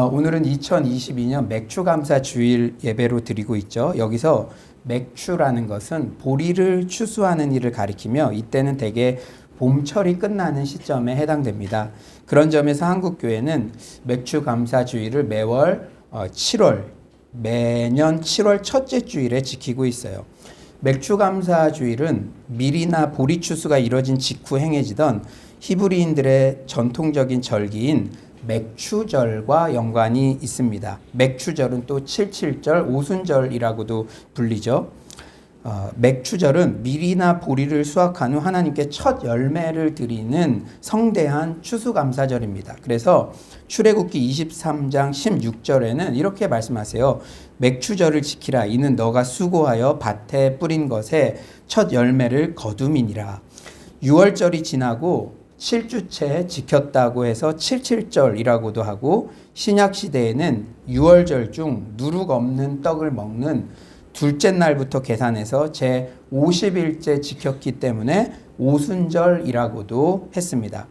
오늘은 2022년 맥추감사 주일 예배로 드리고 있죠. 여기서 맥추라는 것은 보리를 추수하는 일을 가리키며 이때는 대개 봄철이 끝나는 시점에 해당됩니다. 그런 점에서 한국교회는 맥추감사 주일을 매년 7월 첫째 주일에 지키고 있어요. 맥추감사 주일은 밀이나 보리 추수가 이뤄진 직후 행해지던 히브리인들의 전통적인 절기인 맥추절과 연관이 있습니다. 맥추절은 또 77절, 오순절이라고도 불리죠. 맥추절은 밀이나 보리를 수확한 후 하나님께 첫 열매를 드리는 성대한 추수감사절입니다. 그래서 출애굽기 23장 16절에는 이렇게 말씀하세요. 맥추절을 지키라. 이는 너가 수고하여 밭에 뿌린 것에 첫 열매를 거둠이니라. 6월절이 지나고 7주째 지켰다고 해서 77절이라고도 하고, 신약시대에는 6월절 중 누룩 없는 떡을 먹는 둘째 날부터 계산해서 제 50일째 지켰기 때문에 오순절이라고도 했습니다.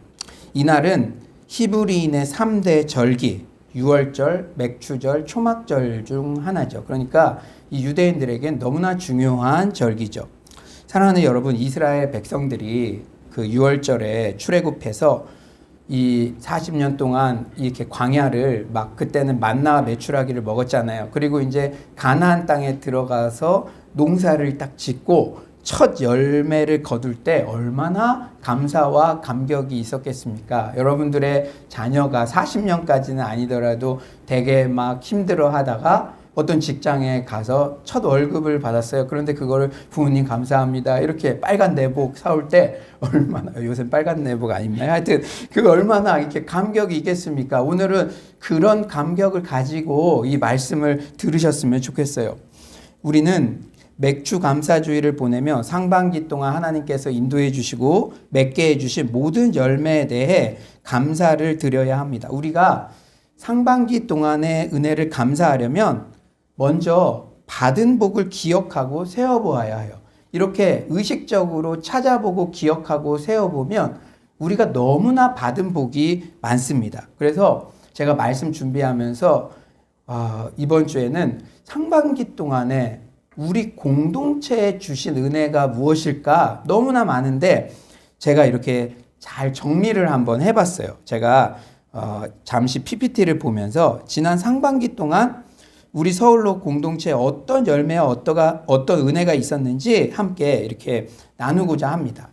이날은 히브리인의 3대 절기, 6월절, 맥추절, 초막절 중 하나죠. 그러니까 이 유대인들에겐 너무나 중요한 절기죠. 사랑하는 여러분, 이스라엘 백성들이 그 6월절에 출애굽해서 이 40년 동안 이렇게 광야를 막 그때는 만나와 메추라기를 먹었잖아요. 그리고 이제 가나안 땅에 들어가서 농사를 딱 짓고 첫 열매를 거둘 때 얼마나 감사와 감격이 있었겠습니까? 여러분들의 자녀가 40년까지는 아니더라도 되게 막 힘들어 하다가 어떤 직장에 가서 첫 월급을 받았어요. 그런데 그거를 부모님 감사합니다, 이렇게 빨간 내복 사올 때 얼마나, 요새 빨간 내복 아닙니까? 하여튼 그 얼마나 이렇게 감격이 있겠습니까? 오늘은 그런 감격을 가지고 이 말씀을 들으셨으면 좋겠어요. 우리는 맥추 감사주의를 보내며 상반기 동안 하나님께서 인도해 주시고 맺게 해 주신 모든 열매에 대해 감사를 드려야 합니다. 우리가 상반기 동안의 은혜를 감사하려면 먼저 받은 복을 기억하고 세어보아야 해요. 이렇게 의식적으로 찾아보고 기억하고 세어보면 우리가 너무나 받은 복이 많습니다. 그래서 제가 말씀 준비하면서 이번 주에는 상반기 동안에 우리 공동체에 주신 은혜가 무엇일까 너무나 많은데 제가 이렇게 잘 정리를 한번 해봤어요. 제가 잠시 PPT를 보면서 지난 상반기 동안 우리 서울로 공동체에 어떤 열매와 어떤 은혜가 있었는지 함께 이렇게 나누고자 합니다.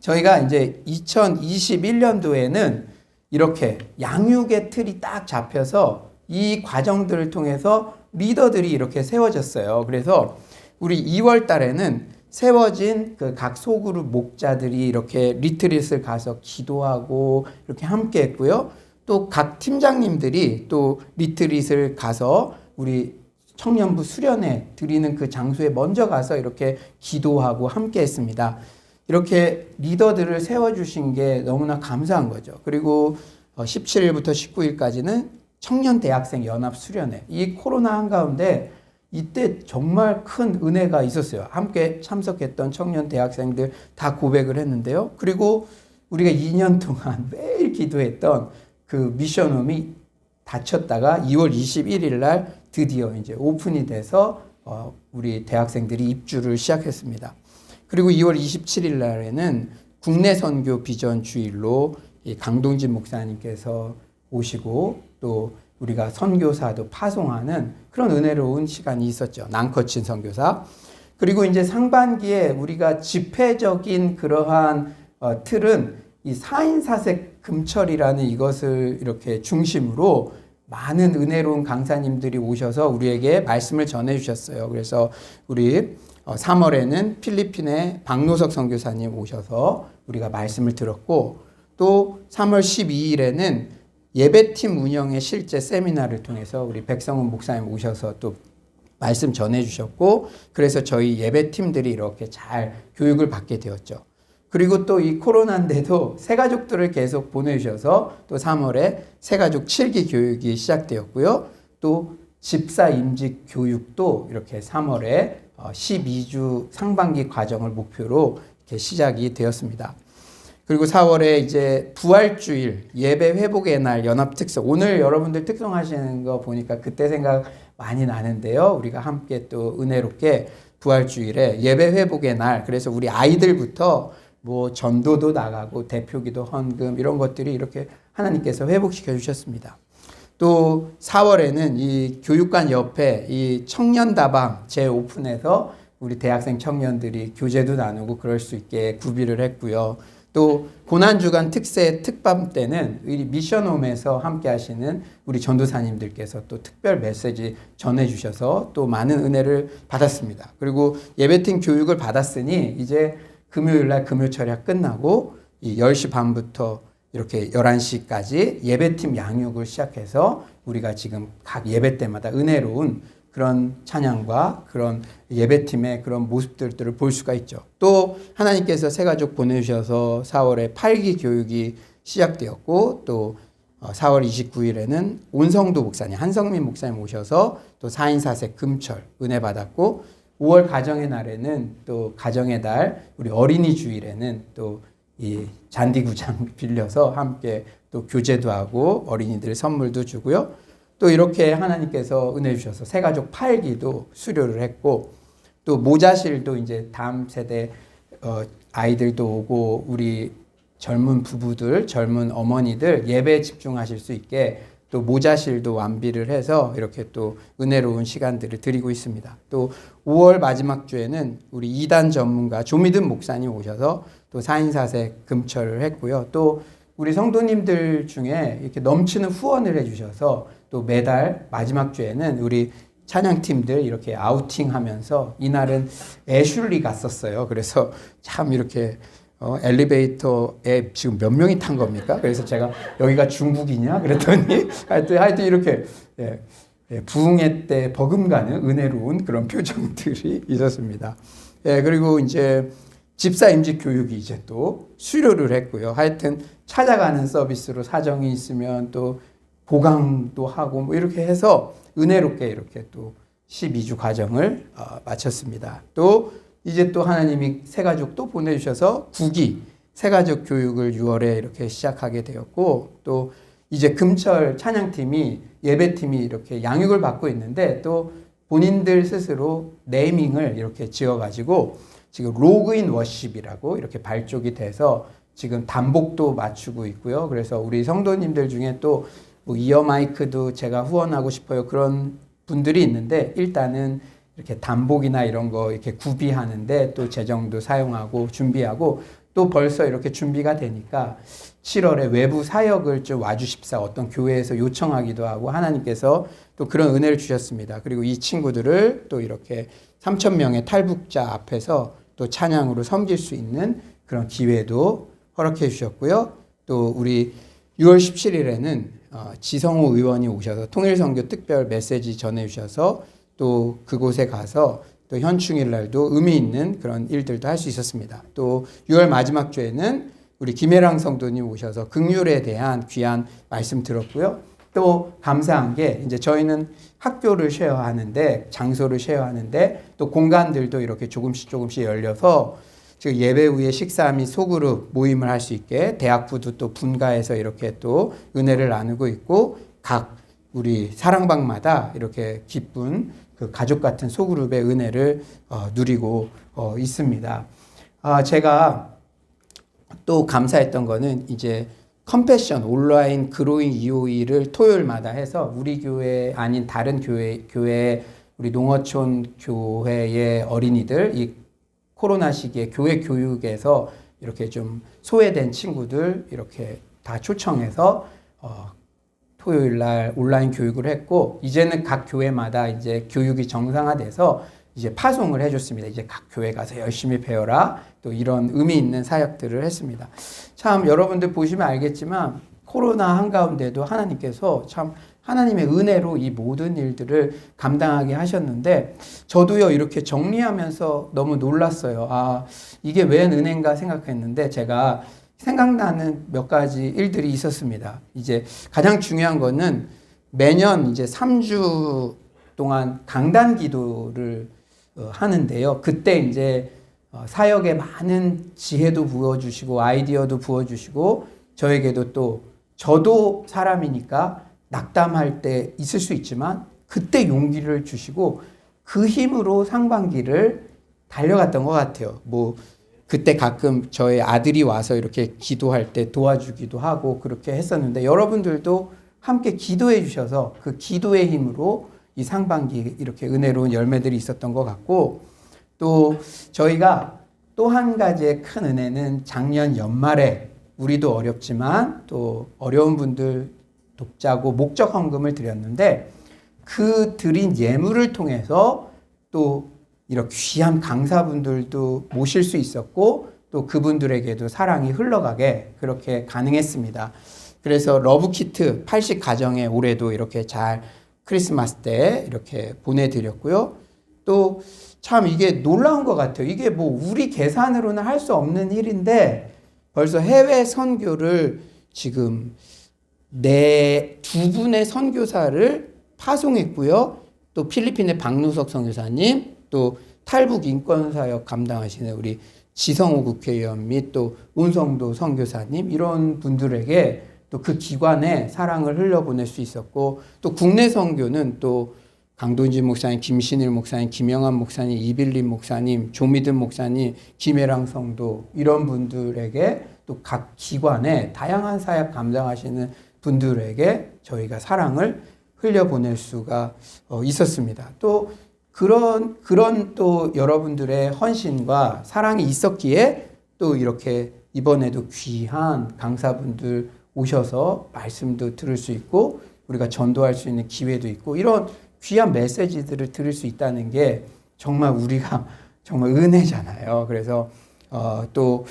저희가 이제 2021년도에는 이렇게 양육의 틀이 딱 잡혀서 이 과정들을 통해서 리더들이 이렇게 세워졌어요. 그래서 우리 2월 달에는 세워진 그 각 소그룹 목자들이 이렇게 리트릿을 가서 기도하고 이렇게 함께 했고요. 또 각 팀장님들이 또 리트릿을 가서 우리 청년부 수련회 드리는 그 장소에 먼저 가서 이렇게 기도하고 함께 했습니다. 이렇게 리더들을 세워주신 게 너무나 감사한 거죠. 그리고 17일부터 19일까지는 청년 대학생 연합 수련회. 이 코로나 한가운데 이때 정말 큰 은혜가 있었어요. 함께 참석했던 청년 대학생들 다 고백을 했는데요. 그리고 우리가 2년 동안 매일 기도했던 그 미션홈이 닫혔다가 2월 21일 날 드디어 이제 오픈이 돼서 우리 대학생들이 입주를 시작했습니다. 그리고 2월 27일 날에는 국내 선교 비전 주일로 강동진 목사님께서 오시고 또 우리가 선교사도 파송하는 그런 은혜로운 시간이 있었죠. 난커친 선교사. 그리고 이제 상반기에 우리가 집회적인 그러한 틀은 이 4인 사색 금철이라는 이것을 이렇게 중심으로 많은 은혜로운 강사님들이 오셔서 우리에게 말씀을 전해 주셨어요. 그래서 우리 3월에는 필리핀의 박노석 선교사님 오셔서 우리가 말씀을 들었고, 또 3월 12일에는 예배팀 운영의 실제 세미나를 통해서 우리 백성훈 목사님 오셔서 또 말씀 전해 주셨고, 그래서 저희 예배팀들이 이렇게 잘 교육을 받게 되었죠. 그리고 또 이 코로나인데도 새가족들을 계속 보내주셔서 또 3월에 새가족 7기 교육이 시작되었고요. 또 집사 임직 교육도 이렇게 3월에 12주 상반기 과정을 목표로 이렇게 시작이 되었습니다. 그리고 4월에 이제 부활주일, 예배 회복의 날, 연합 특성. 오늘 여러분들 특성하시는 거 보니까 그때 생각 많이 나는데요. 우리가 함께 또 은혜롭게 부활주일에 예배 회복의 날. 그래서 우리 아이들부터 뭐 전도도 나가고 대표기도 헌금 이런 것들이 이렇게 하나님께서 회복시켜 주셨습니다. 또 4월에는 이 교육관 옆에 이 청년다방 재오픈해서 우리 대학생 청년들이 교제도 나누고 그럴 수 있게 구비를 했고요. 또 고난주간 특세 특밤 때는 우리 미션홈에서 함께 하시는 우리 전도사님들께서 또 특별 메시지 전해주셔서 또 많은 은혜를 받았습니다. 그리고 예배팀 교육을 받았으니 이제 금요일날 금요 철야 끝나고 이 10시 반부터 이렇게 11시까지 예배팀 양육을 시작해서 우리가 지금 각 예배 때마다 은혜로운 그런 찬양과 그런 예배팀의 그런 모습들을 볼 수가 있죠. 또 하나님께서 새가족 보내주셔서 4월에 8기 교육이 시작되었고 또 4월 29일에는 온성도 목사님, 한성민 목사님 오셔서 또 4인 4색 금철 은혜 받았고 5월 가정의 날에는 또 가정의 달 우리 어린이 주일에는 또 이 잔디구장 빌려서 함께 또 교제도 하고 어린이들 선물도 주고요. 또 이렇게 하나님께서 은혜 주셔서 새가족 8기도 수료를 했고 또 모자실도 이제 다음 세대 아이들도 오고 우리 젊은 부부들, 젊은 어머니들 예배에 집중하실 수 있게 또 모자실도 완비를 해서 이렇게 또 은혜로운 시간들을 드리고 있습니다. 또 5월 마지막 주에는 우리 2단 전문가 조미든 목사님 오셔서 또 4인 4색 금철을 했고요. 또 우리 성도님들 중에 이렇게 넘치는 후원을 해주셔서 또 매달 마지막 주에는 우리 찬양팀들 이렇게 아우팅하면서 이날은 애슐리 갔었어요. 그래서 참 이렇게 엘리베이터에 지금 몇 명이 탄 겁니까? 그래서 제가 여기가 중국이냐? 그랬더니 하여튼 이렇게 부흥회 때 버금가는 은혜로운 그런 표정들이 있었습니다. 그리고 이제 집사 임직 교육이 이제 또 수료를 했고요. 하여튼 찾아가는 서비스로 사정이 있으면 또 보강도 하고 뭐 이렇게 해서 은혜롭게 이렇게 또 12주 과정을 마쳤습니다. 또 이제 또 하나님이 새가족 또 보내주셔서 9기 새가족 교육을 6월에 이렇게 시작하게 되었고 또 이제 금철 찬양팀이 예배팀이 이렇게 양육을 받고 있는데 또 본인들 스스로 네이밍을 이렇게 지어가지고 지금 로그인 워십이라고 이렇게 발족이 돼서 지금 단복도 맞추고 있고요. 그래서 우리 성도님들 중에 또 뭐 이어 마이크도 제가 후원하고 싶어요. 그런 분들이 있는데 일단은 이렇게 단복이나 이런 거 이렇게 구비하는데 또 재정도 사용하고 준비하고 또 벌써 이렇게 준비가 되니까 7월에 외부 사역을 좀 와주십사 어떤 교회에서 요청하기도 하고 하나님께서 또 그런 은혜를 주셨습니다. 그리고 이 친구들을 또 이렇게 3,000명의 탈북자 앞에서 또 찬양으로 섬길 수 있는 그런 기회도 허락해 주셨고요. 또 우리 6월 17일에는 지성호 의원이 오셔서 통일선교 특별 메시지 전해주셔서 또 그곳에 가서 또 현충일 날도 의미 있는 그런 일들도 할 수 있었습니다. 또 6월 마지막 주에는 우리 김혜랑 성도님 오셔서 긍휼에 대한 귀한 말씀 들었고요. 또 감사한 게 이제 저희는 학교를 쉐어하는데 장소를 쉐어하는데 또 공간들도 이렇게 조금씩 열려서 지금 예배 후에 식사 및 소그룹 모임을 할 수 있게 대학부도 또 분가해서 이렇게 또 은혜를 나누고 있고 각 우리 사랑방마다 이렇게 기쁜 그 가족 같은 소그룹의 은혜를 누리고 있습니다. 제가 또 감사했던 거는 이제 컴패션 온라인 그로잉 EOE를 토요일마다 해서 우리 교회 아닌 다른 교회 우리 농어촌 교회의 어린이들 이 코로나 시기에 교회 교육에서 이렇게 좀 소외된 친구들 이렇게 다 초청해서 토요일 날 온라인 교육을 했고 이제는 각 교회마다 이제 교육이 정상화돼서 이제 파송을 해줬습니다. 이제 각 교회 가서 열심히 배워라. 또 이런 의미 있는 사역들을 했습니다. 참 여러분들 보시면 알겠지만 코로나 한가운데도 하나님께서 참 하나님의 은혜로 이 모든 일들을 감당하게 하셨는데 저도요 이렇게 정리하면서 너무 놀랐어요. 이게 웬 은혜인가 생각했는데 제가 생각나는 몇 가지 일들이 있었습니다. 이제 가장 중요한 거는 매년 이제 3주 동안 강단 기도를 하는데요. 그때 이제 사역에 많은 지혜도 부어주시고 아이디어도 부어주시고 저에게도 또 저도 사람이니까 낙담할 때 있을 수 있지만 그때 용기를 주시고 그 힘으로 상반기를 달려갔던 것 같아요. 뭐 그때 가끔 저의 아들이 와서 이렇게 기도할 때 도와주기도 하고 그렇게 했었는데 여러분들도 함께 기도해 주셔서 그 기도의 힘으로 이 상반기 이렇게 은혜로운 열매들이 있었던 것 같고 또 저희가 또 한 가지의 큰 은혜는 작년 연말에 우리도 어렵지만 또 어려운 분들 돕자고 목적 헌금을 드렸는데 그 드린 예물을 통해서 또 이렇게 귀한 강사분들도 모실 수 있었고 또 그분들에게도 사랑이 흘러가게 그렇게 가능했습니다. 그래서 러브키트 80 가정에 올해도 이렇게 잘 크리스마스 때 이렇게 보내드렸고요. 또 참 이게 놀라운 것 같아요. 이게 뭐 우리 계산으로는 할 수 없는 일인데 벌써 해외 선교를 지금 두 분의 선교사를 파송했고요. 또 필리핀의 박누석 선교사님, 또 탈북 인권사역 감당하시는 우리 지성호 국회의원 및 또 온성도 선교사님 이런 분들에게 또 그 기관에 사랑을 흘려보낼 수 있었고 또 국내 선교는 또 강동진 목사님, 김신일 목사님, 김영환 목사님, 이빌린 목사님, 조미든 목사님, 김혜랑 성도 이런 분들에게 또 각 기관에 다양한 사역 감당하시는 분들에게 저희가 사랑을 흘려보낼 수가 있었습니다. 또 그런 또 여러분들의 헌신과 사랑이 있었기에 또 이렇게 이번에도 귀한 강사분들 오셔서 말씀도 들을 수 있고 우리가 전도할 수 있는 기회도 있고 이런 귀한 메시지들을 들을 수 있다는 게 정말 우리가 정말 은혜잖아요. 그래서 또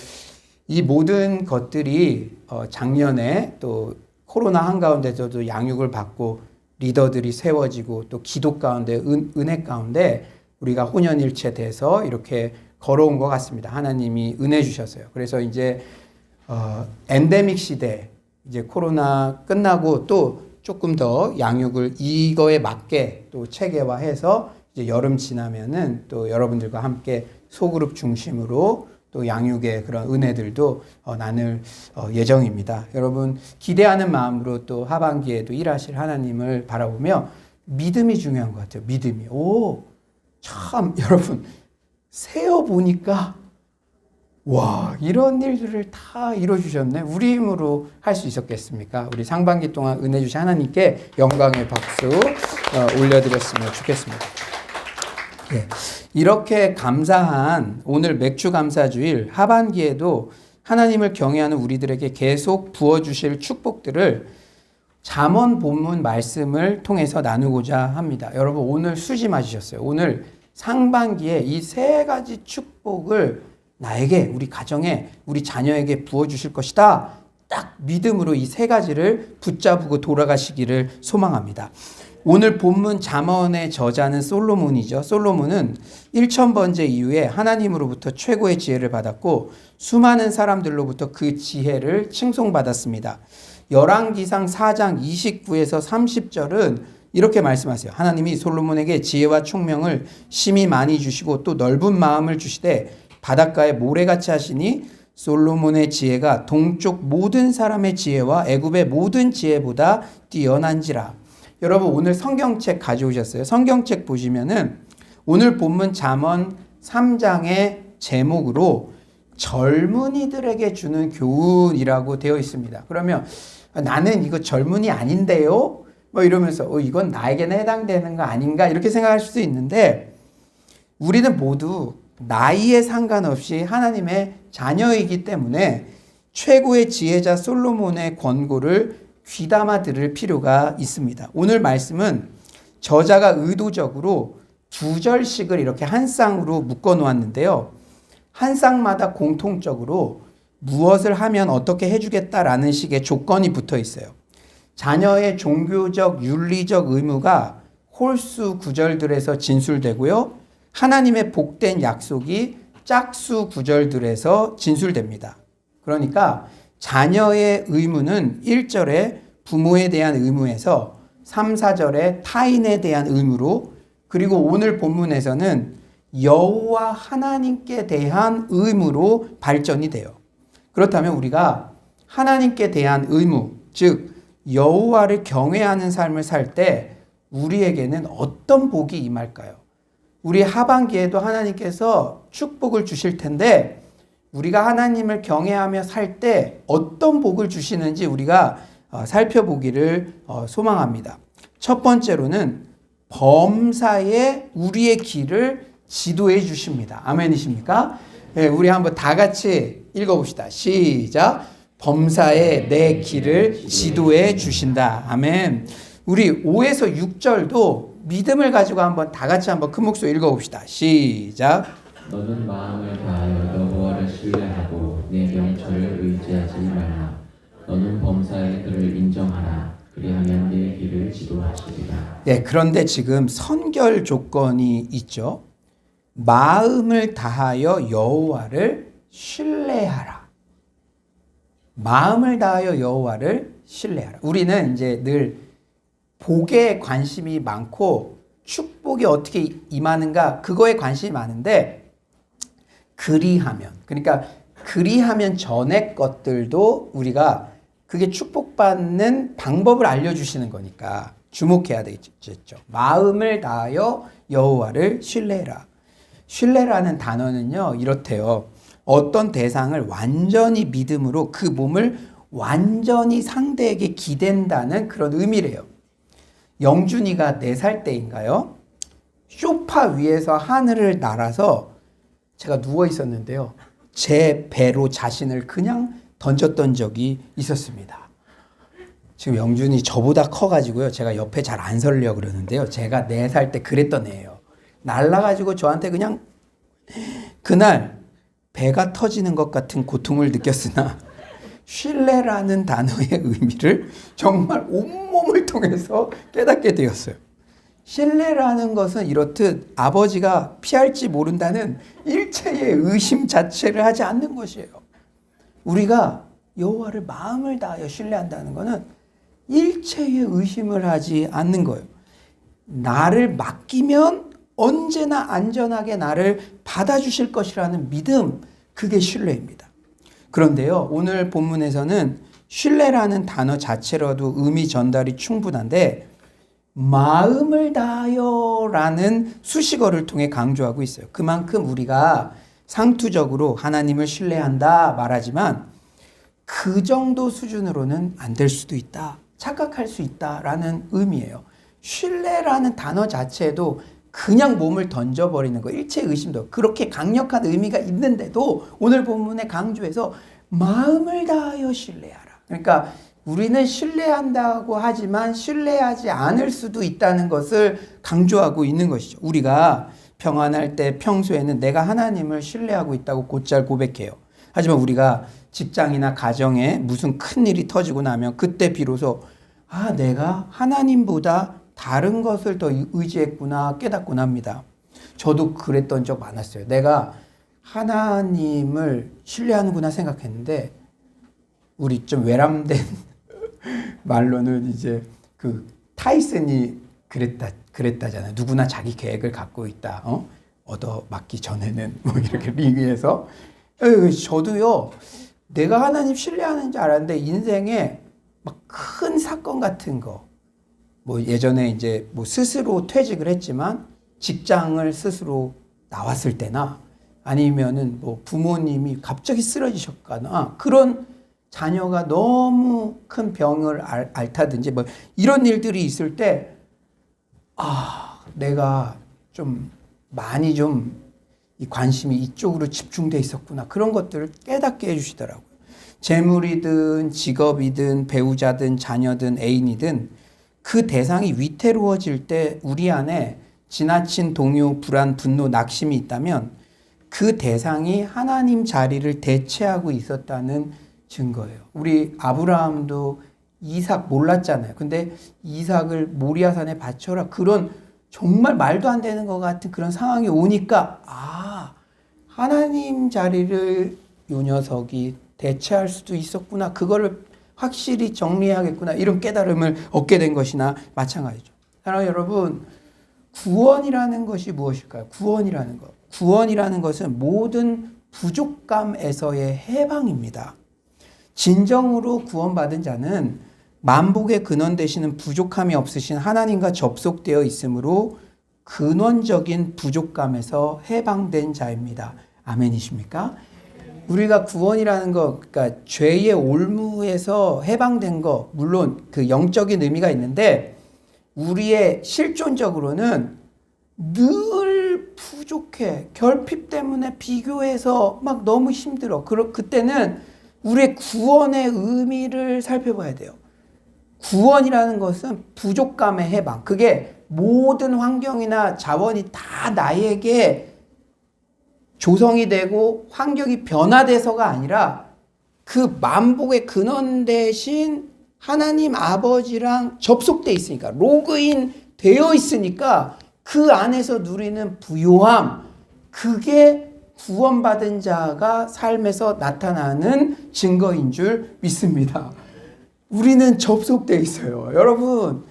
이 모든 것들이 작년에 또 코로나 한가운데서도 양육을 받고 리더들이 세워지고 또 기도 가운데 은혜 가운데 우리가 혼연일체 돼서 이렇게 걸어온 것 같습니다. 하나님이 은혜 주셨어요. 그래서 이제 엔데믹 시대 이제 코로나 끝나고 또 조금 더 양육을 이거에 맞게 또 체계화해서 이제 여름 지나면은 또 여러분들과 함께 소그룹 중심으로 또 양육의 그런 은혜들도 나눌 예정입니다. 여러분 기대하는 마음으로 또 하반기에도 일하실 하나님을 바라보며 믿음이 중요한 것 같아요. 믿음이. 참 여러분 세어보니까 와 이런 일들을 다 이뤄주셨네. 우리 힘으로 할 수 있었겠습니까? 우리 상반기 동안 은혜 주신 하나님께 영광의 박수 올려드렸으면 좋겠습니다. 예, 이렇게 감사한 오늘 맥주 감사주일 하반기에도 하나님을 경외하는 우리들에게 계속 부어주실 축복들을 잠언 본문 말씀을 통해서 나누고자 합니다. 여러분 오늘 수지 맞으셨어요. 오늘 상반기에 이 세 가지 축복을 나에게, 우리 가정에, 우리 자녀에게 부어주실 것이다. 딱 믿음으로 이 세 가지를 붙잡고 돌아가시기를 소망합니다. 오늘 본문 잠언의 저자는 솔로몬이죠. 솔로몬은 1000번째 이후에 하나님으로부터 최고의 지혜를 받았고 수많은 사람들로부터 그 지혜를 칭송받았습니다. 열왕기상 4장 29에서 30절은 이렇게 말씀하세요. 하나님이 솔로몬에게 지혜와 총명을 심히 많이 주시고 또 넓은 마음을 주시되 바닷가에 모래같이 하시니 솔로몬의 지혜가 동쪽 모든 사람의 지혜와 애굽의 모든 지혜보다 뛰어난지라. 여러분 오늘 성경책 가져오셨어요. 성경책 보시면은 오늘 본문 잠언 3장의 제목으로 젊은이들에게 주는 교훈이라고 되어 있습니다. 그러면 나는 이거 젊은이 아닌데요? 뭐 이러면서 이건 나에게는 해당되는 거 아닌가? 이렇게 생각할 수도 있는데 우리는 모두 나이에 상관없이 하나님의 자녀이기 때문에 최고의 지혜자 솔로몬의 권고를 귀담아 들을 필요가 있습니다. 오늘 말씀은 저자가 의도적으로 2절씩을 이렇게 한 쌍으로 묶어 놓았는데요. 한 쌍마다 공통적으로 무엇을 하면 어떻게 해주겠다라는 식의 조건이 붙어 있어요. 자녀의 종교적, 윤리적 의무가 홀수 구절들에서 진술되고요. 하나님의 복된 약속이 짝수 구절들에서 진술됩니다. 그러니까 자녀의 의무는 1절에 부모에 대한 의무에서 3, 4절에 타인에 대한 의무로 그리고 오늘 본문에서는 여호와 하나님께 대한 의무로 발전이 돼요. 그렇다면 우리가 하나님께 대한 의무, 즉 여호와를 경외하는 삶을 살 때 우리에게는 어떤 복이 임할까요? 우리 하반기에도 하나님께서 축복을 주실 텐데 우리가 하나님을 경외하며 살 때 어떤 복을 주시는지 우리가 살펴보기를 소망합니다. 첫 번째로는 범사에 우리의 길을 지도해 주십니다. 아멘이십니까? 네, 우리 한번 다 같이 읽어봅시다. 시작. 범사에 내 길을 지도해 주신다. 아멘. 우리 5에서 6절도 믿음을 가지고 한번 다 같이 한번 큰 목소리 읽어봅시다. 시작. 너는 마음을 다하여 여호와를 신뢰하고 내 명철을 의지하지 말라. 너는 범사의 그를 인정하라. 그리하면 내 길을 지도하시리라. 네, 그런데 지금 선결 조건이 있죠. 마음을 다하여 여호와를 신뢰하라. 마음을 다하여 여호와를 신뢰하라. 우리는 이제 늘 복에 관심이 많고 축복이 어떻게 임하는가 그거에 관심이 많은데 그리하면 전의 것들도 우리가 그게 축복받는 방법을 알려주시는 거니까 주목해야 되겠죠. 마음을 다하여 여호와를 신뢰해라. 신뢰라는 단어는요 이렇대요. 어떤 대상을 완전히 믿음으로 그 몸을 완전히 상대에게 기댄다는 그런 의미래요. 영준이가 4살 때인가요? 소파 위에서 하늘을 날아서 제가 누워 있었는데요. 제 배로 자신을 그냥 던졌던 적이 있었습니다. 지금 영준이 저보다 커가지고요. 제가 옆에 잘 안 서려고 그러는데요. 제가 4살 때 그랬던 애예요. 날아가지고 저한테 그냥 그날 배가 터지는 것 같은 고통을 느꼈으나 신뢰라는 단어의 의미를 정말 온몸을 통해서 깨닫게 되었어요. 신뢰라는 것은 이렇듯 아버지가 피할지 모른다는 일체의 의심 자체를 하지 않는 것이에요. 우리가 여호와를 마음을 다하여 신뢰한다는 것은 일체의 의심을 하지 않는 거예요. 나를 맡기면 언제나 안전하게 나를 받아주실 것이라는 믿음, 그게 신뢰입니다. 그런데요, 오늘 본문에서는 신뢰라는 단어 자체로도 의미 전달이 충분한데 마음을 다하여 라는 수식어를 통해 강조하고 있어요. 그만큼 우리가 상투적으로 하나님을 신뢰한다 말하지만 그 정도 수준으로는 안 될 수도 있다. 착각할 수 있다라는 의미예요. 신뢰라는 단어 자체도 그냥 몸을 던져버리는 거, 일체 의심도 그렇게 강력한 의미가 있는데도 오늘 본문에 강조해서 마음을 다하여 신뢰하라. 그러니까 우리는 신뢰한다고 하지만 신뢰하지 않을 수도 있다는 것을 강조하고 있는 것이죠. 우리가 평안할 때 평소에는 내가 하나님을 신뢰하고 있다고 곧잘 고백해요. 하지만 우리가 직장이나 가정에 무슨 큰 일이 터지고 나면 그때 비로소 내가 하나님보다 다른 것을 더 의지했구나 깨닫곤 합니다. 저도 그랬던 적 많았어요. 내가 하나님을 신뢰하는구나 생각했는데 우리 좀 외람된 말로는 이제 그 타이슨이 그랬다잖아요. 누구나 자기 계획을 갖고 있다. 얻어 맞기 전에는 뭐 이렇게 링위에서 저도요. 내가 하나님 신뢰하는 줄 알았는데 인생에 막 큰 사건 같은 거 뭐 예전에 이제 뭐 스스로 퇴직을 했지만 직장을 스스로 나왔을 때나 아니면은 뭐 부모님이 갑자기 쓰러지셨거나 그런 자녀가 너무 큰 병을 앓다든지 뭐 이런 일들이 있을 때 내가 좀 많이 좀 이 관심이 이쪽으로 집중돼 있었구나. 그런 것들을 깨닫게 해주시더라고요. 재물이든 직업이든 배우자든 자녀든 애인이든 그 대상이 위태로워질 때 우리 안에 지나친 동요, 불안, 분노, 낙심이 있다면 그 대상이 하나님 자리를 대체하고 있었다는 증거예요. 우리 아브라함도 이삭 몰랐잖아요. 근데 이삭을 모리아산에 바쳐라. 그런 정말 말도 안 되는 것 같은 그런 상황이 오니까 하나님 자리를 요 녀석이 대체할 수도 있었구나. 그거를 확실히 정리해야겠구나. 이런 깨달음을 얻게 된 것이나 마찬가지죠. 사랑하는 여러분, 구원이라는 것이 무엇일까요? 구원이라는 것. 구원이라는 것은 모든 부족감에서의 해방입니다. 진정으로 구원받은 자는 만복의 근원 되시는 부족함이 없으신 하나님과 접속되어 있으므로 근원적인 부족감에서 해방된 자입니다. 아멘이십니까? 우리가 구원이라는 것, 그러니까 죄의 올무에서 해방된 것, 물론 그 영적인 의미가 있는데 우리의 실존적으로는 늘 부족해. 결핍 때문에 비교해서 막 너무 힘들어. 그때는 우리의 구원의 의미를 살펴봐야 돼요. 구원이라는 것은 부족감의 해방. 그게 모든 환경이나 자원이 다 나에게 조성이 되고 환경이 변화돼서가 아니라 그 만복의 근원 대신 하나님 아버지랑 접속돼 있으니까, 로그인 되어 있으니까 그 안에서 누리는 부요함, 그게 구원받은 자가 삶에서 나타나는 증거인 줄 믿습니다. 우리는 접속돼 있어요. 여러분,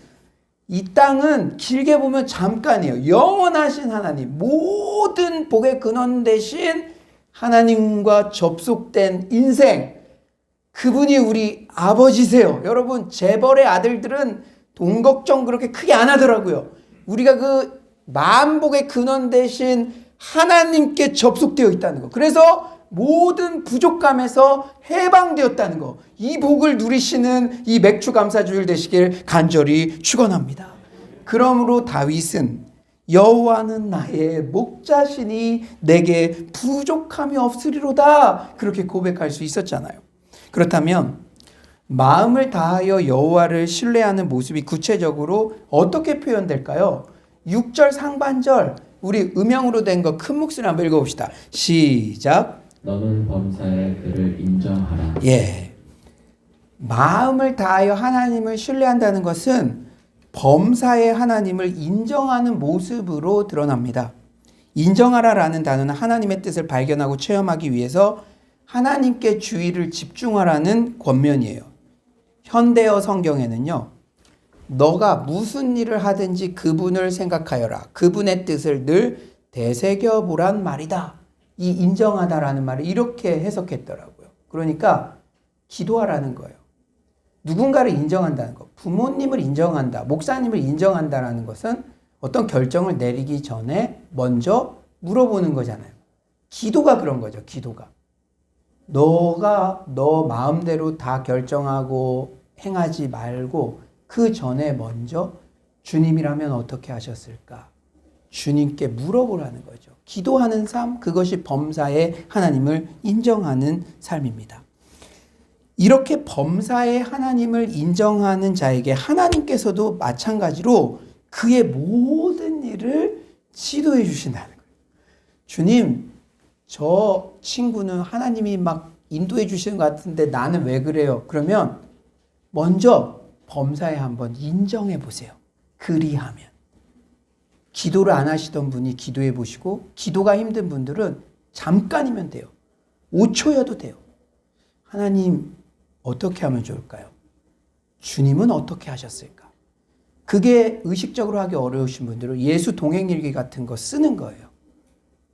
이 땅은 길게 보면 잠깐이에요. 영원하신 하나님, 모든 복의 근원 되신 하나님과 접속된 인생, 그분이 우리 아버지세요. 여러분, 재벌의 아들들은 돈 걱정 그렇게 크게 안 하더라고요. 우리가 그 만복의 근원 되신 하나님께 접속되어 있다는 거. 그래서 모든 부족감에서 해방되었다는 거. 이 복을 누리시는 이 맥주 감사주일 되시길 간절히 축원합니다. 그러므로 다윗은 여호와는 나의 목자시니 내게 부족함이 없으리로다, 그렇게 고백할 수 있었잖아요. 그렇다면 마음을 다하여 여호와를 신뢰하는 모습이 구체적으로 어떻게 표현될까요? 6절 상반절, 우리 음영으로 된 거 큰 목소리 한번 읽어봅시다. 시작. 너는 범사의 그를 인정하라. 예. 마음을 다하여 하나님을 신뢰한다는 것은 범사의 하나님을 인정하는 모습으로 드러납니다. 인정하라라는 단어는 하나님의 뜻을 발견하고 체험하기 위해서 하나님께 주의를 집중하라는 권면이에요. 현대어 성경에는요, 너가 무슨 일을 하든지 그분을 생각하여라, 그분의 뜻을 늘 되새겨보란 말이다. 이 인정하다라는 말을 이렇게 해석했더라고요. 그러니까 기도하라는 거예요. 누군가를 인정한다는 거, 부모님을 인정한다, 목사님을 인정한다라는 것은 어떤 결정을 내리기 전에 먼저 물어보는 거잖아요. 기도가 그런 거죠. 기도가. 너가 너 마음대로 다 결정하고 행하지 말고 그 전에 먼저 주님이라면 어떻게 하셨을까? 주님께 물어보라는 거죠. 기도하는 삶, 그것이 범사의 하나님을 인정하는 삶입니다. 이렇게 범사의 하나님을 인정하는 자에게 하나님께서도 마찬가지로 그의 모든 일을 지도해 주신다는 거예요. 주님, 저 친구는 하나님이 막 인도해 주시는 것 같은데 나는 왜 그래요? 그러면 먼저 범사에 한번 인정해 보세요. 그리하면. 기도를 안 하시던 분이 기도해 보시고, 기도가 힘든 분들은 잠깐이면 돼요. 5초여도 돼요. 하나님, 어떻게 하면 좋을까요? 주님은 어떻게 하셨을까? 그게 의식적으로 하기 어려우신 분들은 예수 동행일기 같은 거 쓰는 거예요.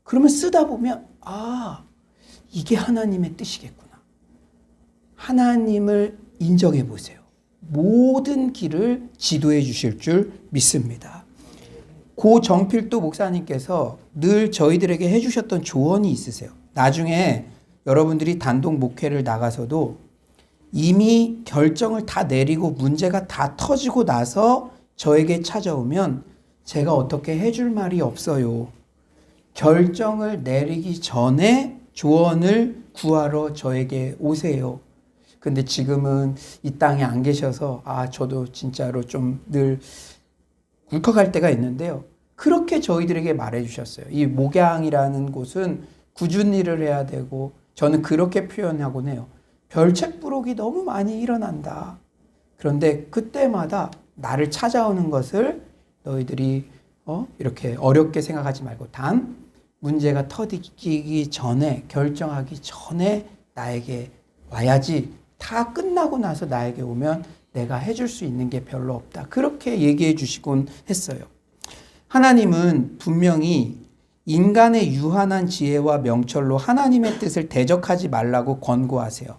그러면 쓰다 보면 아, 이게 하나님의 뜻이겠구나. 하나님을 인정해 보세요. 모든 길을 지도해 주실 줄 믿습니다. 고 정필도 목사님께서 늘 저희들에게 해주셨던 조언이 있으세요. 나중에 여러분들이 단독 목회를 나가서도 이미 결정을 다 내리고 문제가 다 터지고 나서 저에게 찾아오면 제가 어떻게 해줄 말이 없어요. 결정을 내리기 전에 조언을 구하러 저에게 오세요. 근데 지금은 이 땅에 안 계셔서 저도 진짜로 좀 늘 울컥할 때가 있는데요. 그렇게 저희들에게 말해주셨어요. 이 목양이라는 곳은 꾸준히 일을 해야 되고, 저는 그렇게 표현하곤 해요. 별책부록이 너무 많이 일어난다. 그런데 그때마다 나를 찾아오는 것을 너희들이 이렇게 어렵게 생각하지 말고 단 문제가 터지기 전에, 결정하기 전에 나에게 와야지, 다 끝나고 나서 나에게 오면 내가 해줄 수 있는 게 별로 없다. 그렇게 얘기해 주시곤 했어요. 하나님은 분명히 인간의 유한한 지혜와 명철로 하나님의 뜻을 대적하지 말라고 권고하세요.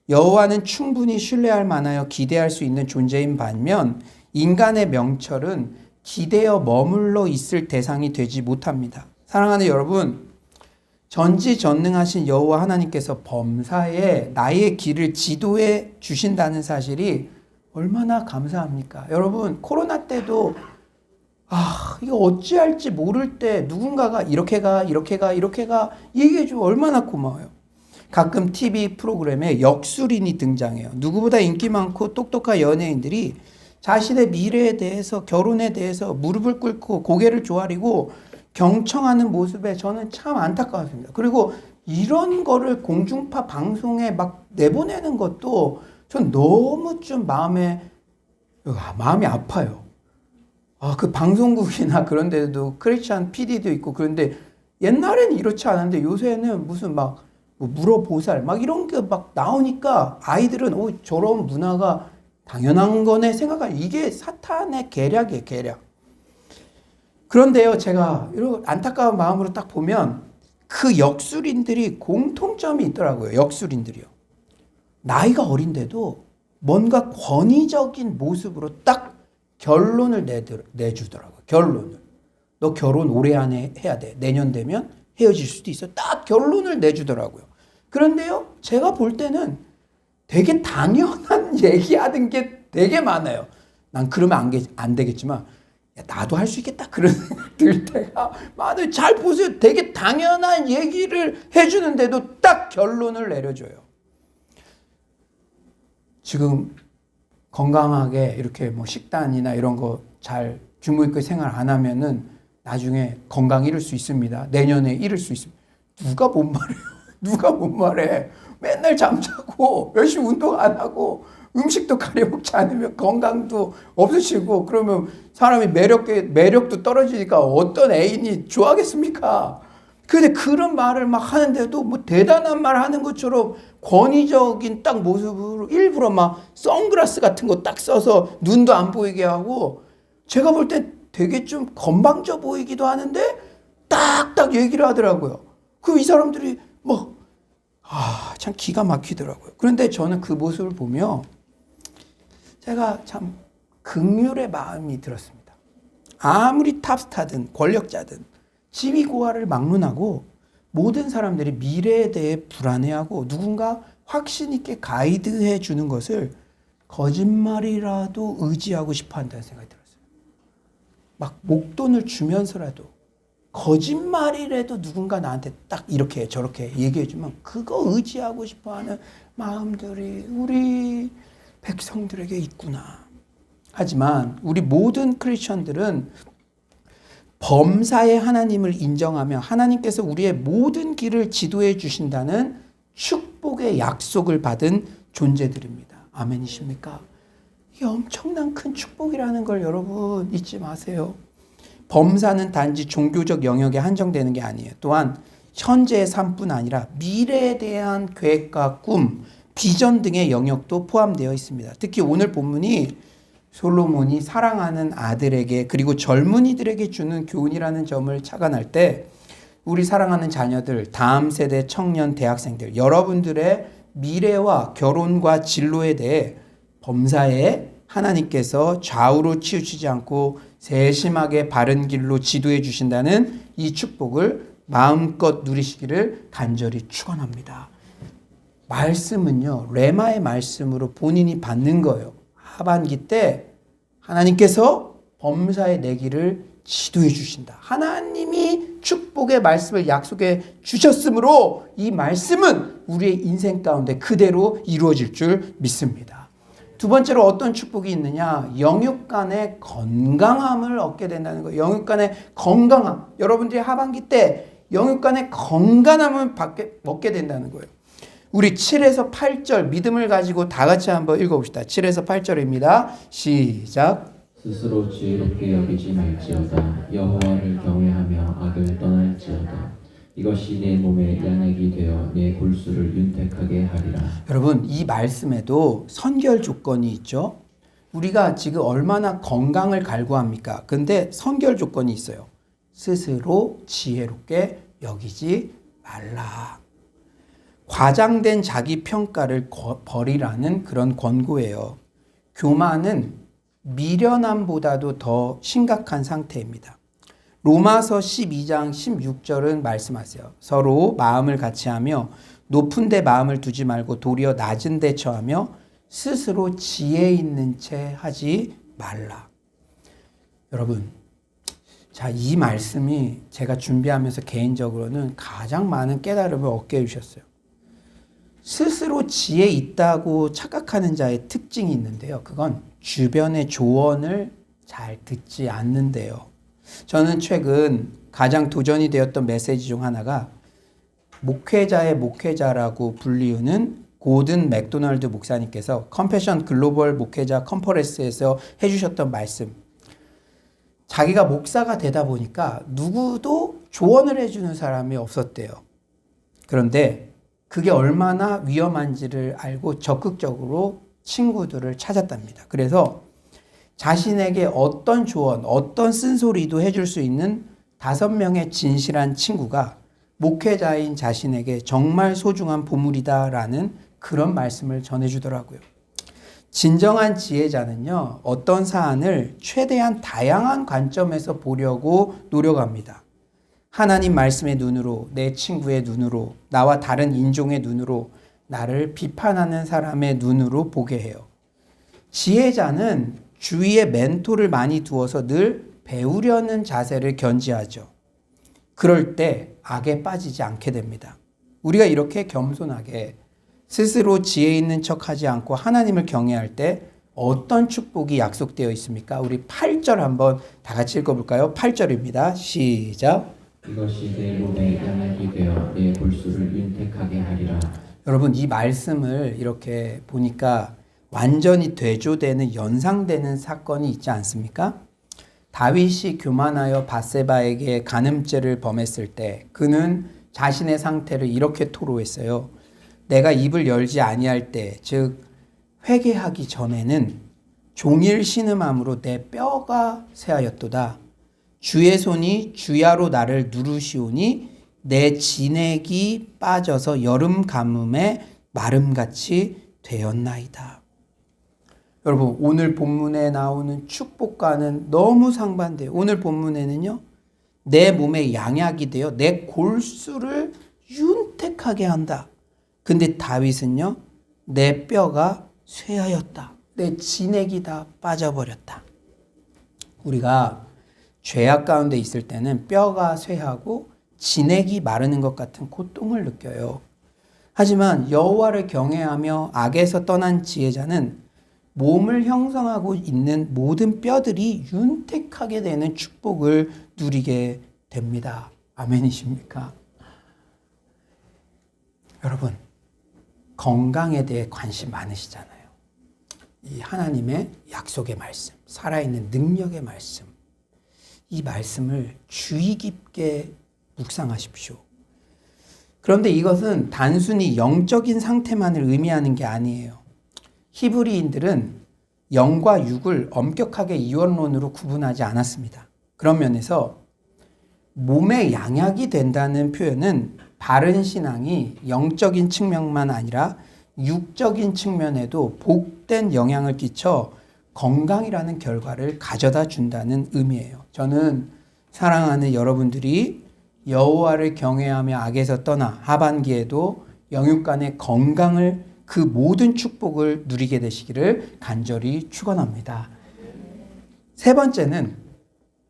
여호와는 충분히 신뢰할 만하여 기대할 수 있는 존재인 반면 인간의 명철은 기대어 머물러 있을 대상이 되지 못합니다. 사랑하는 여러분, 전지전능하신 여호와 하나님께서 범사에 나의 길을 지도해 주신다는 사실이 얼마나 감사합니까? 여러분, 코로나 때도 이거 어찌할지 모를 때 누군가가 이렇게 가 얘기해 주면 얼마나 고마워요. 가끔 TV 프로그램에 역술인이 등장해요. 누구보다 인기 많고 똑똑한 연예인들이 자신의 미래에 대해서, 결혼에 대해서 무릎을 꿇고 고개를 조아리고 경청하는 모습에 저는 참 안타까웠습니다. 그리고 이런 거를 공중파 방송에 막 내보내는 것도 전 너무 좀 마음이 아파요. 그 방송국이나 그런 데도 크리스찬 PD도 있고 그런데 옛날에는 이렇지 않았는데 요새는 무슨 막 물어보살 막 이런 게 막 나오니까 아이들은 저런 문화가 당연한 거네 생각하는 이게 사탄의 계략이에요, 계략. 그런데요, 제가 이런 안타까운 마음으로 딱 보면 그 역술인들이 공통점이 있더라고요. 역술인들이요. 나이가 어린데도 뭔가 권위적인 모습으로 딱 결론을 내주더라고요. 결론을. 너 결혼 올해 안에 해야 돼. 내년 되면 헤어질 수도 있어. 딱 결론을 내주더라고요. 그런데요, 제가 볼 때는 되게 당연한 얘기하는 게 되게 많아요. 난 그러면 안 되겠지만 나도 할 수 있겠다 그런 생각 들 때가 많아요. 잘 보세요. 되게 당연한 얘기를 해주는데도 딱 결론을 내려줘요. 지금 건강하게 이렇게 뭐 식단이나 이런 거 잘 주무 있게 생활 안 하면은 나중에 건강 잃을 수 있습니다. 내년에 잃을 수 있습니다. 누가 못 말해요? 누가 못 말해? 맨날 잠자고 열심히 운동 안 하고 음식도 가려 먹지 않으면 건강도 없으시고 그러면 사람이 매력도 떨어지니까 어떤 애인이 좋아하겠습니까? 근데 그런 말을 막 하는데도 뭐 대단한 말 하는 것처럼 권위적인 딱 모습으로 일부러 막 선글라스 같은 거 딱 써서 눈도 안 보이게 하고 제가 볼 땐 되게 좀 건방져 보이기도 하는데 딱딱 얘기를 하더라고요. 이 사람들이 참 기가 막히더라고요. 그런데 저는 그 모습을 보며 제가 참 긍휼의 마음이 들었습니다. 아무리 탑스타든 권력자든 지위고하를 막론하고 모든 사람들이 미래에 대해 불안해하고 누군가 확신 있게 가이드해 주는 것을 거짓말이라도 의지하고 싶어 한다는 생각이 들었어요. 막 목돈을 주면서라도 거짓말이라도 누군가 나한테 딱 이렇게 저렇게 얘기해 주면 그거 의지하고 싶어 하는 마음들이 우리 백성들에게 있구나. 하지만 우리 모든 크리스천들은 범사의 하나님을 인정하며 하나님께서 우리의 모든 길을 지도해 주신다는 축복의 약속을 받은 존재들입니다. 아멘이십니까? 이게 엄청난 큰 축복이라는 걸 여러분 잊지 마세요. 범사는 단지 종교적 영역에 한정되는 게 아니에요. 또한 현재의 삶뿐 아니라 미래에 대한 계획과 꿈, 비전 등의 영역도 포함되어 있습니다. 특히 오늘 본문이 솔로몬이 사랑하는 아들에게 그리고 젊은이들에게 주는 교훈이라는 점을 착안할 때 우리 사랑하는 자녀들, 다음 세대 청년 대학생들, 여러분들의 미래와 결혼과 진로에 대해 범사에 하나님께서 좌우로 치우치지 않고 세심하게 바른 길로 지도해 주신다는 이 축복을 마음껏 누리시기를 간절히 축원합니다. 말씀은요, 레마의 말씀으로 본인이 받는 거예요. 하반기 때 하나님께서 범사에 내 길을 지도해 주신다. 하나님이 축복의 말씀을 약속해 주셨으므로 이 말씀은 우리의 인생 가운데 그대로 이루어질 줄 믿습니다. 두 번째로 어떤 축복이 있느냐? 영육 간의 건강함을 얻게 된다는 거예요. 영육 간의 건강함. 여러분들이 하반기 때 영육 간의 건강함을 얻게 된다는 거예요. 우리 7에서 8절 믿음을 가지고 다 같이 한번 읽어봅시다. 7에서 8절입니다. 시작. 스스로 지혜롭게 여기지 말지어다. 여호와를 경외하며 악을 떠날지어다. 이것이 내 몸에 양액이 되어 내 골수를 윤택하게 하리라. 여러분, 이 말씀에도 선결 조건이 있죠. 우리가 지금 얼마나 건강을 갈구합니까? 근데 선결 조건이 있어요. 스스로 지혜롭게 여기지 말라. 과장된 자기 평가를 버리라는 그런 권고예요. 교만은 미련함보다도 더 심각한 상태입니다. 로마서 12장 16절은 말씀하세요. 서로 마음을 같이하며 높은 데 마음을 두지 말고 도리어 낮은 데 처하며 스스로 지혜 있는 채 하지 말라. 여러분, 자, 이 말씀이 제가 준비하면서 개인적으로는 가장 많은 깨달음을 얻게 해주셨어요. 스스로 지혜 있다고 착각하는 자의 특징이 있는데요. 그건 주변의 조언을 잘 듣지 않는데요. 저는 최근 가장 도전이 되었던 메시지 중 하나가 목회자의 목회자라고 불리우는 고든 맥도널드 목사님께서 컴패션 글로벌 목회자 컨퍼런스에서 해주셨던 말씀. 자기가 목사가 되다 보니까 누구도 조언을 해주는 사람이 없었대요. 그런데 그게 얼마나 위험한지를 알고 적극적으로 친구들을 찾았답니다. 그래서 자신에게 어떤 조언, 어떤 쓴소리도 해줄 수 있는 5명의 진실한 친구가 목회자인 자신에게 정말 소중한 보물이다라는 그런 말씀을 전해주더라고요. 진정한 지혜자는요, 어떤 사안을 최대한 다양한 관점에서 보려고 노력합니다. 하나님 말씀의 눈으로, 내 친구의 눈으로, 나와 다른 인종의 눈으로, 나를 비판하는 사람의 눈으로 보게 해요. 지혜자는 주위에 멘토를 많이 두어서 늘 배우려는 자세를 견지하죠. 그럴 때 악에 빠지지 않게 됩니다. 우리가 이렇게 겸손하게 스스로 지혜 있는 척하지 않고 하나님을 경외할 때 어떤 축복이 약속되어 있습니까? 우리 8절 한번 다 같이 읽어볼까요? 8절입니다. 시작. 이것이 내 몸의 양약이 되어 내 골수를 윤택하게 하리라. 여러분, 이 말씀을 이렇게 보니까 완전히 되조되는 연상되는 사건이 있지 않습니까? 다윗이 교만하여 밧세바에게 간음죄를 범했을 때 그는 자신의 상태를 이렇게 토로했어요. 내가 입을 열지 아니할 때, 즉 회개하기 전에는 종일 신음함으로 내 뼈가 쇠하였도다. 주의 손이 주야로 나를 누르시오니 내 진액이 빠져서 여름 가뭄에 마름같이 되었나이다. 여러분, 오늘 본문에 나오는 축복과는 너무 상반돼요. 오늘 본문에는요, 내 몸에 양약이 되어 내 골수를 윤택하게 한다. 근데 다윗은요, 내 뼈가 쇠하였다. 내 진액이 다 빠져버렸다. 우리가 죄악 가운데 있을 때는 뼈가 쇠하고 진액이 마르는 것 같은 고통을 느껴요. 하지만 여호와를 경외하며 악에서 떠난 지혜자는 몸을 형성하고 있는 모든 뼈들이 윤택하게 되는 축복을 누리게 됩니다. 아멘이십니까? 여러분, 건강에 대해 관심 많으시잖아요. 이 하나님의 약속의 말씀, 살아있는 능력의 말씀, 이 말씀을 주의 깊게 묵상하십시오. 그런데 이것은 단순히 영적인 상태만을 의미하는 게 아니에요. 히브리인들은 영과 육을 엄격하게 이원론으로 구분하지 않았습니다. 그런 면에서 몸의 양약이 된다는 표현은 바른 신앙이 영적인 측면만 아니라 육적인 측면에도 복된 영향을 끼쳐 건강이라는 결과를 가져다 준다는 의미예요. 저는 사랑하는 여러분들이 여호와를 경외하며 악에서 떠나 하반기에도 영육 간의 건강을, 그 모든 축복을 누리게 되시기를 간절히 축원합니다. 세 번째는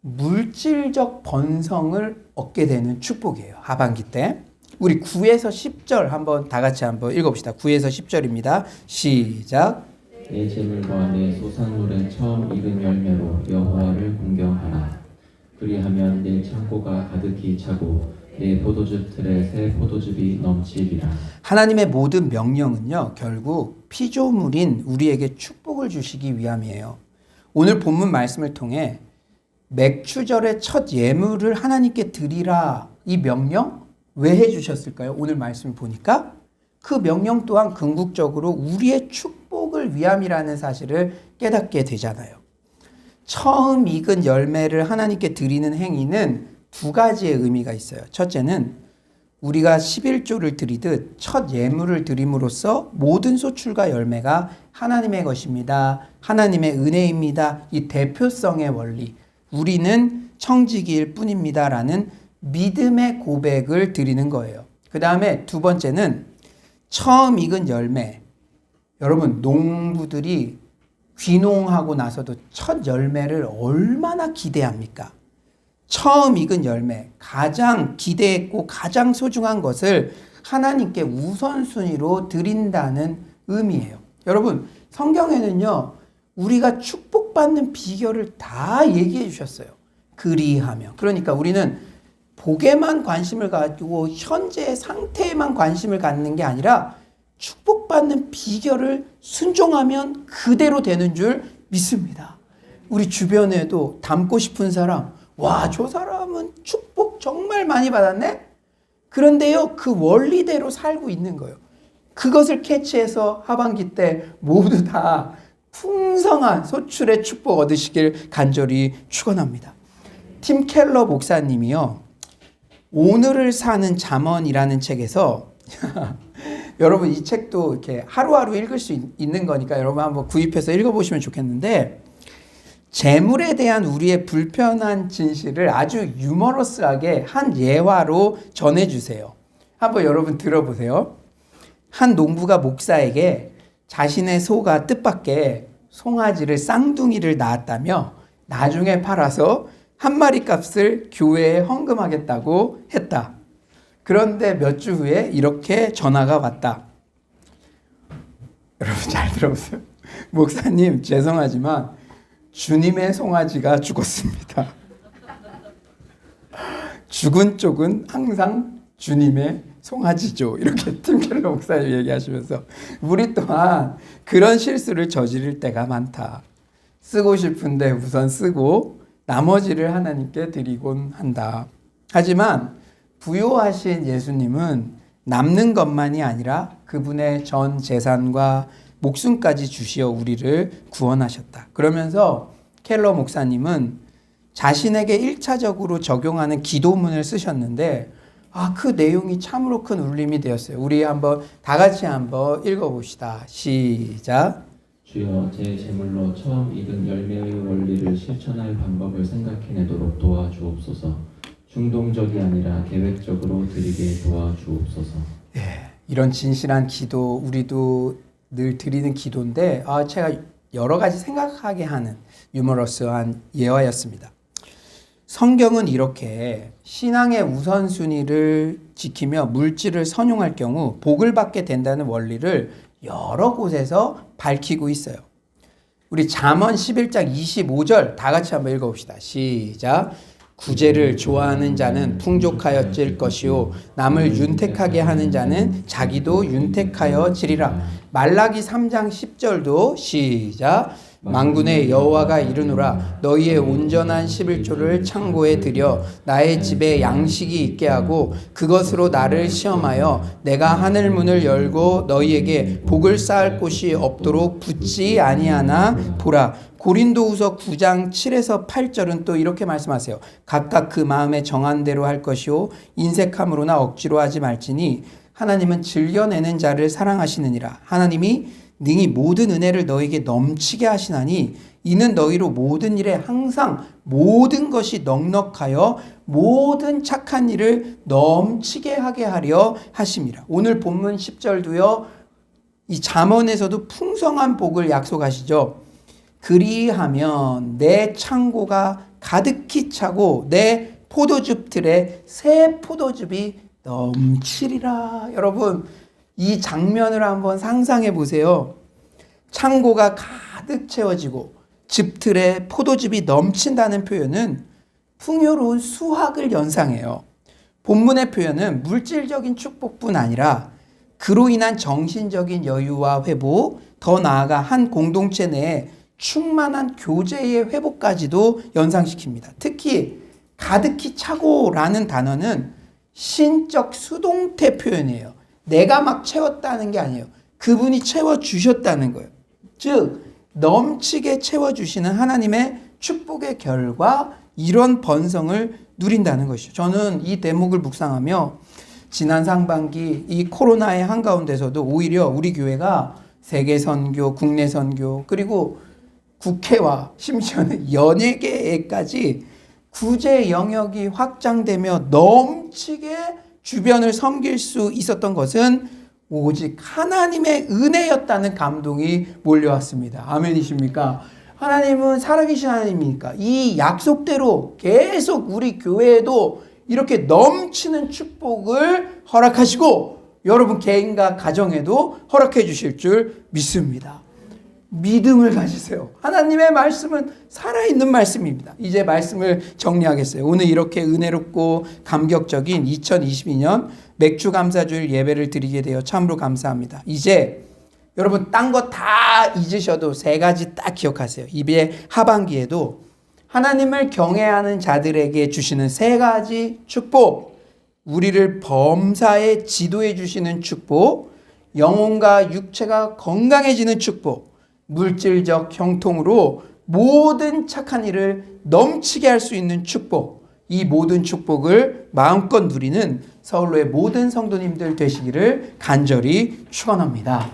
물질적 번성을 얻게 되는 축복이에요. 하반기 때. 우리 9에서 10절 한번 다 같이 한번 읽어봅시다. 9에서 10절입니다. 시작. 내 재물과 내 소산물의 처음 익은 열매로 여호와를 공경하라. 그리하면 내 창고가 가득히 차고 내 포도즙 틀에 새 포도즙이 넘치리라. 하나님의 모든 명령은요, 결국 피조물인 우리에게 축복을 주시기 위함이에요. 오늘 본문 말씀을 통해 맥추절의 첫 예물을 하나님께 드리라, 이 명령 왜 해주셨을까요? 오늘 말씀을 보니까 그 명령 또한 궁극적으로 우리의 축복을 위함이라는 사실을 깨닫게 되잖아요. 처음 익은 열매를 하나님께 드리는 행위는 두 가지의 의미가 있어요. 첫째는 우리가 11조를 드리듯 첫 예물을 드림으로써 모든 소출과 열매가 하나님의 것입니다. 하나님의 은혜입니다. 이 대표성의 원리. 우리는 청지기일 뿐입니다. 라는 믿음의 고백을 드리는 거예요. 그 다음에 두 번째는 처음 익은 열매. 여러분, 농부들이 귀농하고 나서도 첫 열매를 얼마나 기대합니까? 처음 익은 열매, 가장 기대했고 가장 소중한 것을 하나님께 우선순위로 드린다는 의미예요. 여러분, 성경에는요, 우리가 축복받는 비결을 다 얘기해 주셨어요. 그리하며. 그러니까 우리는 복에만 관심을 가지고 현재의 상태에만 관심을 갖는 게 아니라 축복받는 비결을 순종하면 그대로 되는 줄 믿습니다. 우리 주변에도 닮고 싶은 사람, 와, 저 사람은 축복 정말 많이 받았네? 그런데요, 그 원리대로 살고 있는 거예요. 그것을 캐치해서 하반기 때 모두 다 풍성한 소출의 축복 얻으시길 간절히 축원합니다. 팀 켈러 목사님이요, 오늘을 사는 잠언이라는 책에서 여러분, 이 책도 이렇게 하루하루 읽을 수 있는 거니까 여러분 한번 구입해서 읽어보시면 좋겠는데, 재물에 대한 우리의 불편한 진실을 아주 유머러스하게 한 예화로 전해주세요. 한번 여러분 들어보세요. 한 농부가 목사에게 자신의 소가 뜻밖의 송아지를 쌍둥이를 낳았다며 나중에 팔아서 한 마리 값을 교회에 헌금하겠다고 했다. 그런데 몇 주 후에 이렇게 전화가 왔다. 여러분 잘 들어보세요. 목사님, 죄송하지만 주님의 송아지가 죽었습니다. 죽은 쪽은 항상 주님의 송아지죠. 이렇게 팀켈러 목사님 얘기하시면서 우리 또한 그런 실수를 저지를 때가 많다. 쓰고 싶은데 우선 쓰고 나머지를 하나님께 드리곤 한다. 하지만 부요하신 예수님은 남는 것만이 아니라 그분의 전 재산과 목숨까지 주시어 우리를 구원하셨다. 그러면서 켈러 목사님은 자신에게 1차적으로 적용하는 기도문을 쓰셨는데 그 내용이 참으로 큰 울림이 되었어요. 우리 한번 다 같이 한번 읽어봅시다. 시작. 주여, 제 제물로 처음 익은 열매의 원리를 실천할 방법을 생각해내도록 도와주옵소서. 충동적이 아니라 계획적으로 드리게 도와주옵소서. 이런 진실한 기도 우리도 늘 드리는 기도인데 제가 여러 가지 생각하게 하는 유머러스한 예화였습니다. 성경은 이렇게 신앙의 우선순위를 지키며 물질을 선용할 경우 복을 받게 된다는 원리를 여러 곳에서 밝히고 있어요. 우리 잠언 11장 25절 다 같이 한번 읽어봅시다. 시작. 구제를 좋아하는 자는 풍족하여 질 것이요 남을 윤택하게 하는 자는 자기도 윤택하여 지리라. 말라기 3장 10절도 시작. 만군의 여호와가 이르노라 너희의 온전한 11조를 창고에 들여 나의 집에 양식이 있게 하고 그것으로 나를 시험하여 내가 하늘 문을 열고 너희에게 복을 쌓을 곳이 없도록 붙지 아니하나 보라. 고린도후서 9장 7에서 8절은 또 이렇게 말씀하세요. 각각 그 마음에 정한 대로 할 것이요 인색함으로나 억지로 하지 말지니 하나님은 즐겨내는 자를 사랑하시느니라. 하나님이 능히 모든 은혜를 너에게 넘치게 하시나니 이는 너희로 모든 일에 항상 모든 것이 넉넉하여 모든 착한 일을 넘치게 하게 하려 하심이라. 오늘 본문 10절도요. 이 잠언에서도 풍성한 복을 약속하시죠. 그리하면 내 창고가 가득히 차고 내 포도즙 틀에 새 포도즙이 넘치리라. 여러분, 이 장면을 한번 상상해 보세요. 창고가 가득 채워지고 즙틀에 포도즙이 넘친다는 표현은 풍요로운 수확을 연상해요. 본문의 표현은 물질적인 축복뿐 아니라 그로 인한 정신적인 여유와 회복, 더 나아가 한 공동체 내에 충만한 교제의 회복까지도 연상시킵니다. 특히 가득히 차고라는 단어는 신적 수동태 표현이에요. 내가 막 채웠다는 게 아니에요. 그분이 채워주셨다는 거예요. 즉 넘치게 채워주시는 하나님의 축복의 결과 이런 번성을 누린다는 것이죠. 저는 이 대목을 묵상하며 지난 상반기 이 코로나의 한가운데서도 오히려 우리 교회가 세계 선교, 국내 선교, 그리고 국회와 심지어는 연예계에까지 구제 영역이 확장되며 넘치게 주변을 섬길 수 있었던 것은 오직 하나님의 은혜였다는 감동이 몰려왔습니다. 아멘이십니까? 하나님은 살아계신 하나님이니까 이 약속대로 계속 우리 교회에도 이렇게 넘치는 축복을 허락하시고 여러분 개인과 가정에도 허락해 주실 줄 믿습니다. 믿음을 가지세요. 하나님의 말씀은 살아있는 말씀입니다. 이제 말씀을 정리하겠어요. 오늘 이렇게 은혜롭고 감격적인 2022년 맥주 감사주일 예배를 드리게 되어 참으로 감사합니다. 이제 여러분 딴 거 다 잊으셔도 세 가지 딱 기억하세요. 이제 하반기에도 하나님을 경외하는 자들에게 주시는 세 가지 축복, 우리를 범사에 지도해 주시는 축복, 영혼과 육체가 건강해지는 축복, 물질적 형통으로 모든 착한 일을 넘치게 할 수 있는 축복, 이 모든 축복을 마음껏 누리는 서울로의 모든 성도님들 되시기를 간절히 축원합니다.